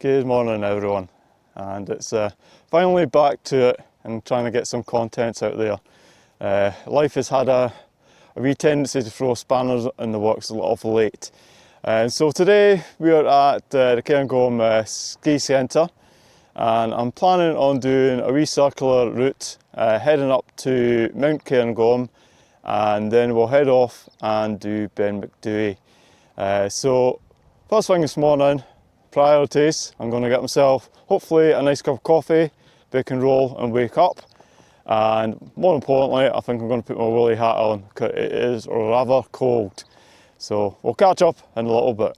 Good morning everyone, and it's finally back to it and trying to get some contents out there. Life has had a wee tendency to throw spanners in the works of late. So today we are at the Cairn Gorm ski centre, and I'm planning on doing a wee circular route heading up to Mount Cairn Gorm, and then we'll head off and do Ben Macdui. So first thing this morning, priorities, I'm going to get myself hopefully a nice cup of coffee, bacon roll and wake up, and more importantly I think I'm going to put my woolly hat on because it is rather cold. So we'll catch up in a little bit.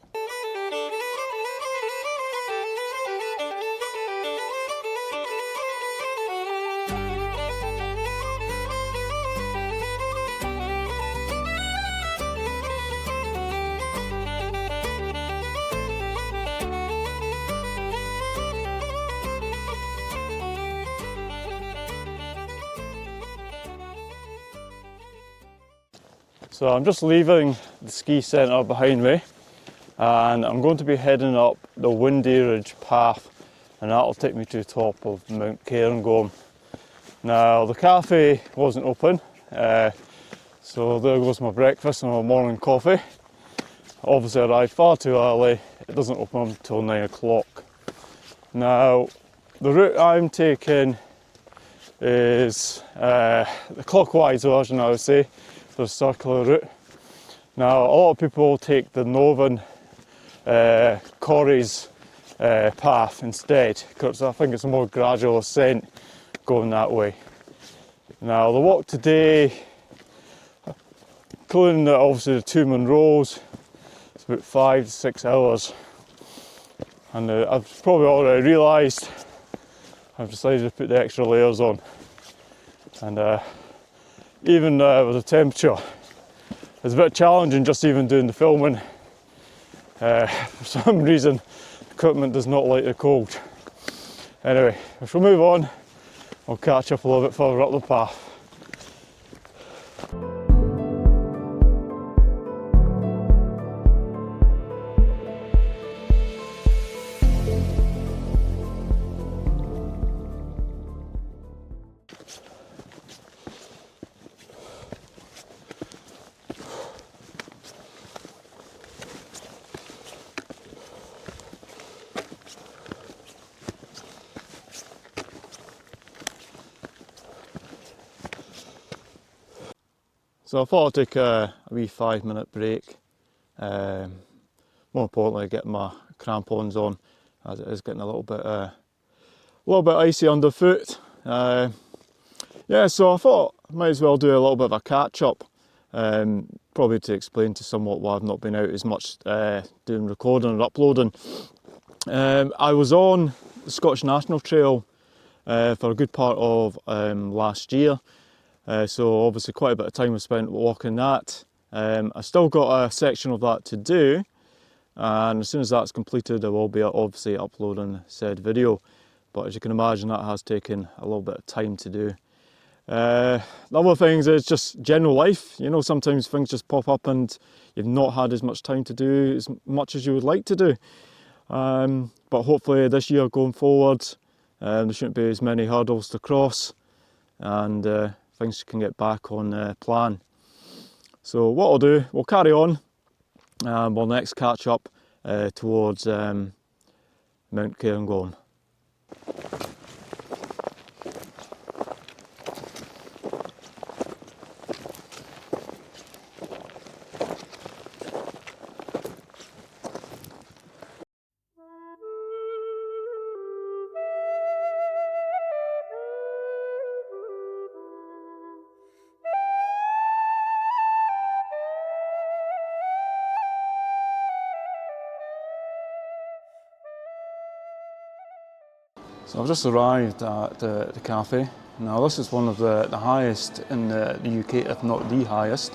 So I'm just leaving the ski centre behind me, and I'm going to be heading up the Windy Ridge path, and that'll take me to the top of Mount Cairn Gorm. Now the cafe wasn't open, so there goes my breakfast and my morning coffee. Obviously I arrived far too early, it doesn't open until 9 o'clock. Now the route I'm taking is the clockwise version, I would say, the circular route. Now a lot of people take the northern Coire's path instead, because I think it's a more gradual ascent going that way. Now the walk today, including obviously the two Munros, it's about 5 to 6 hours, and I've probably already realised I've decided to put the extra layers on, and even with the temperature, it's a bit challenging just even doing the filming. For some reason, equipment does not like the cold. Anyway, if we move on, I'll catch up a little bit further up the path. So I thought I'd take a wee 5-minute break. More importantly, get my crampons on, as it is getting a little bit icy underfoot. Yeah, so I thought I might as well do a little bit of a catch up, probably to explain to somewhat why I've not been out as much doing recording and uploading. I was on the Scottish National Trail for a good part of last year. So obviously quite a bit of time was spent walking that. I still got a section of that to do, and as soon as that's completed I will be obviously uploading said video, but as you can imagine that has taken a little bit of time to do. The other things is just general life, you know, sometimes things just pop up and you've not had as much time to do as much as you would like to do. But hopefully this year going forward there shouldn't be as many hurdles to cross, and things can get back on plan. So what I'll do, we'll carry on, we'll next catch up towards Mount Cairn Gorm. So I've just arrived at the cafe. Now this is one of the highest in the UK, if not the highest.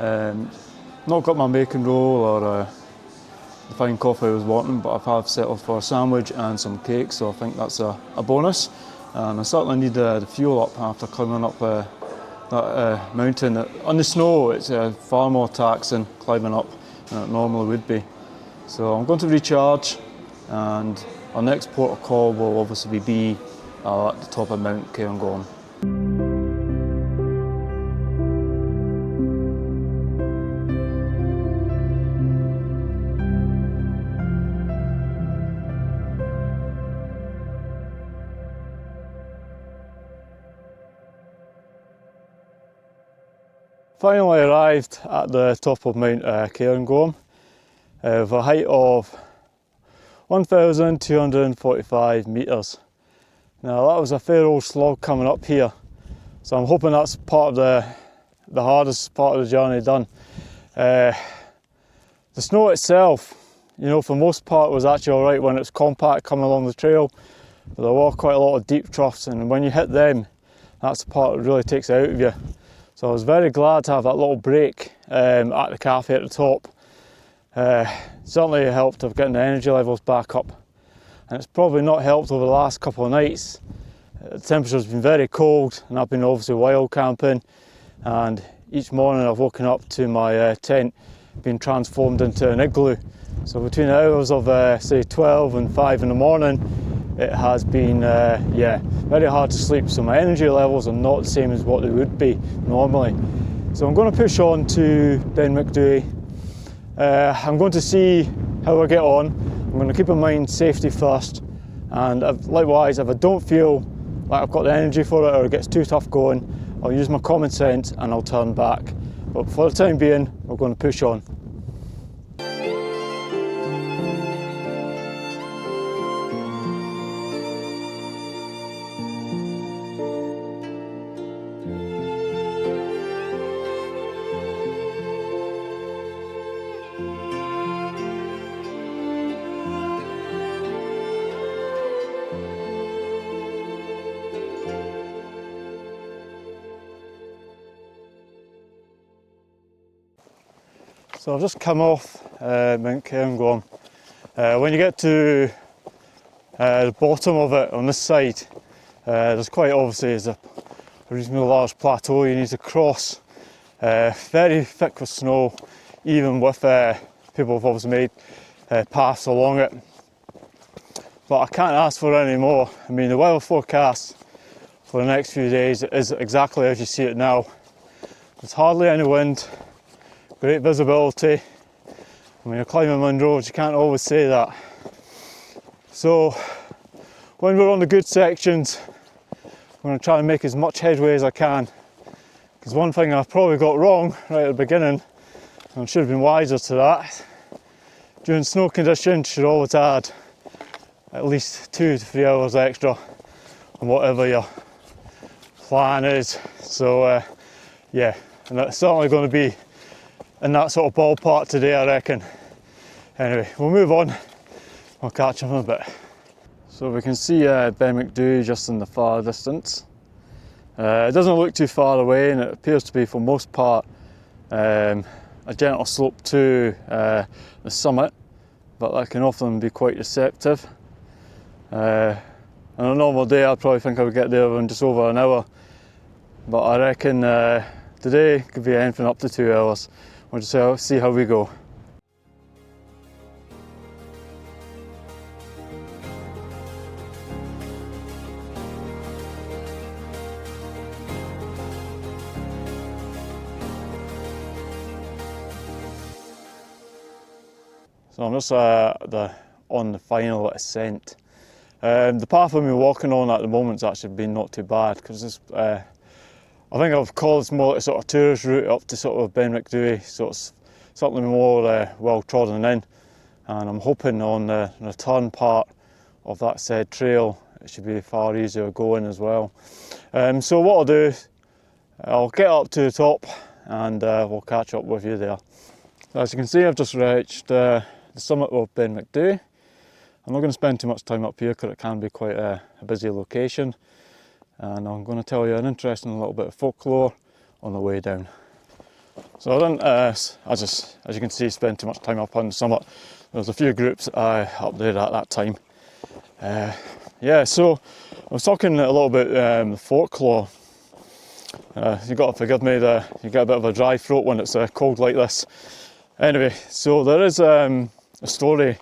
Not got my bacon roll or the fine coffee I was wanting, but I have settled for a sandwich and some cake, so I think that's a bonus. And I certainly need the fuel up after climbing up that mountain. On the snow it's far more taxing climbing up than it normally would be. So I'm going to recharge, and our next port of call will obviously be at the top of Mount Cairn Gorm. Finally arrived at the top of Mount Cairn Gorm with a height of 1,245 metres. Now that was a fair old slog coming up here, so I'm hoping that's part of the hardest part of the journey done. The snow itself, you know, for most part was actually alright when it's compact coming along the trail, but there were quite a lot of deep troughs, and when you hit them, that's the part that really takes it out of you. So I was very glad to have that little break at the cafe at the top. Certainly helped of getting the energy levels back up, and it's probably not helped over the last couple of nights. The temperature's been very cold, and I've been obviously wild camping, and each morning I've woken up to my tent being transformed into an igloo. So between the hours of say 12 and 5 in the morning, it has been very hard to sleep, so my energy levels are not the same as what they would be normally. So I'm going to push on to Ben Macdui. I'm going to see how I get on. I'm going to keep in mind safety first, and likewise, if I don't feel like I've got the energy for it or it gets too tough going, I'll use my common sense and I'll turn back. But for the time being, we're going to push on. So I've just come off Mount Cairn Gorm. When you get to the bottom of it on this side, there's quite obviously a reasonably large plateau you need to cross. Very thick with snow, even with people have obviously made paths along it. But I can't ask for any more. I mean, the weather forecast for the next few days is exactly as you see it now. There's hardly any wind. Great visibility. When you're climbing Munros, you can't always say that. So when we're on the good sections, I'm going to try and make as much headway as I can. Because one thing I've probably got wrong right at the beginning, and I should have been wiser to that, during snow conditions you should always add at least 2 to 3 hours extra on whatever your plan is. So yeah, and that's certainly going to be in that sort of ballpark today, I reckon. Anyway, we'll move on. I'll catch him in a bit. So we can see Ben Macdui just in the far distance. It doesn't look too far away, and it appears to be, for most part, a gentle slope to the summit, but that can often be quite deceptive. On a normal day, I'd probably think I would get there in just over an hour, but I reckon today could be anything up to 2 hours. We'll just see how we go. So I'm just on the final ascent. The path I've been walking on at the moment's actually been not too bad, because it's I think I've called this more like a sort of tourist route up to sort of Ben Macdui, so it's certainly more well trodden in, and I'm hoping on the return part of that said trail it should be far easier going as well. So what I'll do, I'll get up to the top and we'll catch up with you there. So as you can see, I've just reached the summit of Ben Macdui. I'm not going to spend too much time up here because it can be quite a busy location. And I'm going to tell you an interesting little bit of folklore on the way down. So I didn't, as you can see, spend too much time up on the summit. There was a few groups up there at that time. Yeah, so I was talking a little bit the folklore. You've got to forgive me, you get a bit of a dry throat when it's cold like this. Anyway, so there is a story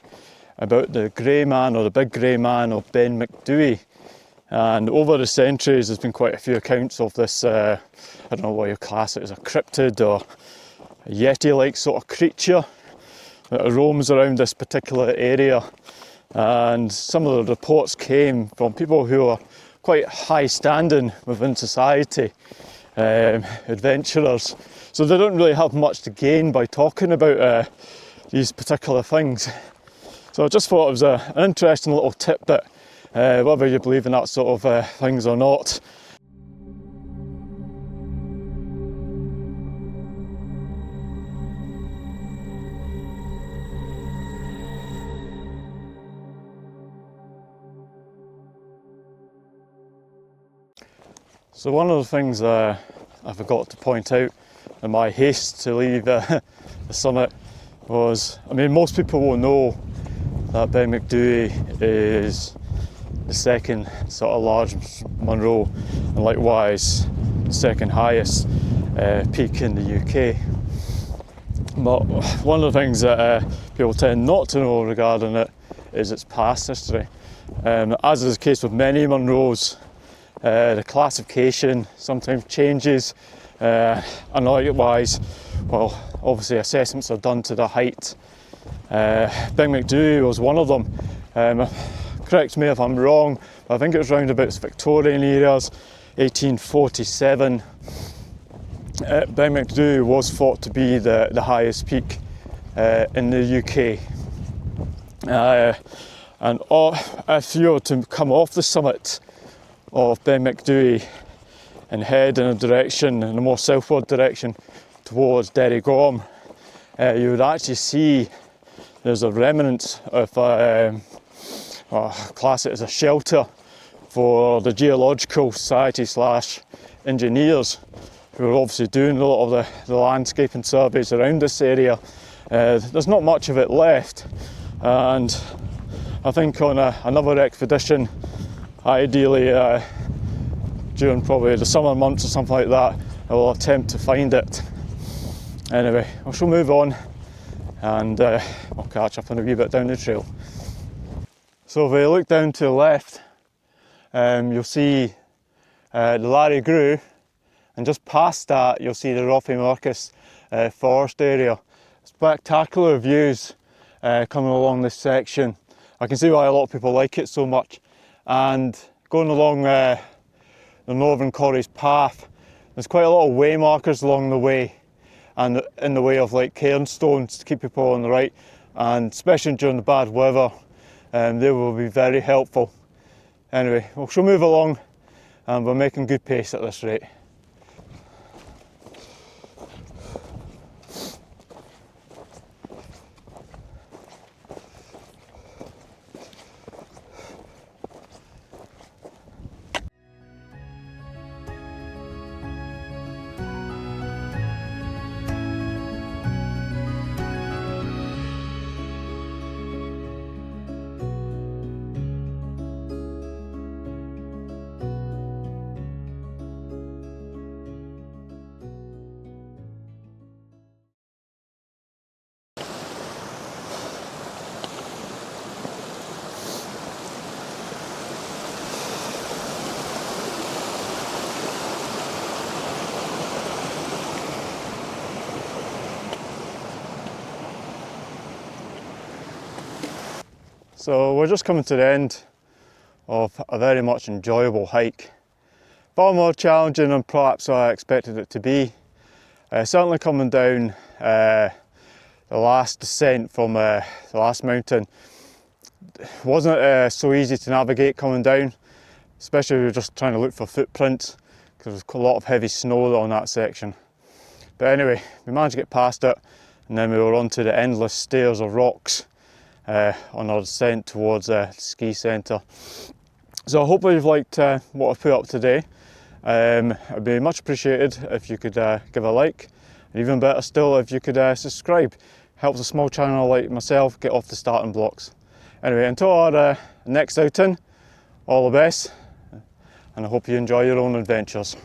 about the grey man, or the big grey man of Ben Macdui. And over the centuries there's been quite a few accounts of this, I don't know what you class it as, a cryptid or a yeti-like sort of creature that roams around this particular area. And some of the reports came from people who are quite high standing within society, adventurers, so they don't really have much to gain by talking about these particular things. So I just thought it was an interesting little tidbit, whether you believe in that sort of things or not. So one of the things I forgot to point out in my haste to leave the summit was, I mean, most people will know that Ben Macdui is the second sort of largest Munro, and likewise the second highest peak in the UK. But one of the things that people tend not to know regarding it is its past history. As is the case with many Munros, the classification sometimes changes, and likewise, well, obviously assessments are done to the height. Ben Macdui was one of them. Correct me if I'm wrong, but I think it was around about Victorian eras, 1847. Ben Macdui was thought to be the highest peak in the UK. And if you were to come off the summit of Ben Macdui and head in a more southward direction towards Cairn Gorm, you would actually see there's a remnant of class it as a shelter for the Geological Society / engineers who are obviously doing a lot of the landscaping surveys around this area. There's not much of it left, and I think on another expedition, ideally during probably the summer months or something like that, I will attempt to find it. Anyway, I shall move on, and I'll catch up on a wee bit down the trail. So if you look down to the left, you'll see the Larry Grew, and just past that you'll see the Roffey Marcus forest area. Spectacular views coming along this section. I can see why a lot of people like it so much. And going along the northern Coire path, there's quite a lot of way markers along the way, and in the way of like cairnstones to keep people on the right, and especially during the bad weather, they will be very helpful. Anyway, we shall move along, and we're making good pace at this rate. So we're just coming to the end of a very much enjoyable hike. Far more challenging than perhaps I expected it to be. Certainly coming down the last descent from the last mountain wasn't so easy to navigate coming down, especially if you're just trying to look for footprints, because there's a lot of heavy snow on that section. But anyway, we managed to get past it, and then we were onto the endless stairs of rocks on our descent towards the ski centre. So I hope you've liked what I've put up today. It'd be much appreciated if you could give a like, and even better still if you could subscribe. Helps a small channel like myself get off the starting blocks. Anyway, until our next outing, all the best, and I hope you enjoy your own adventures.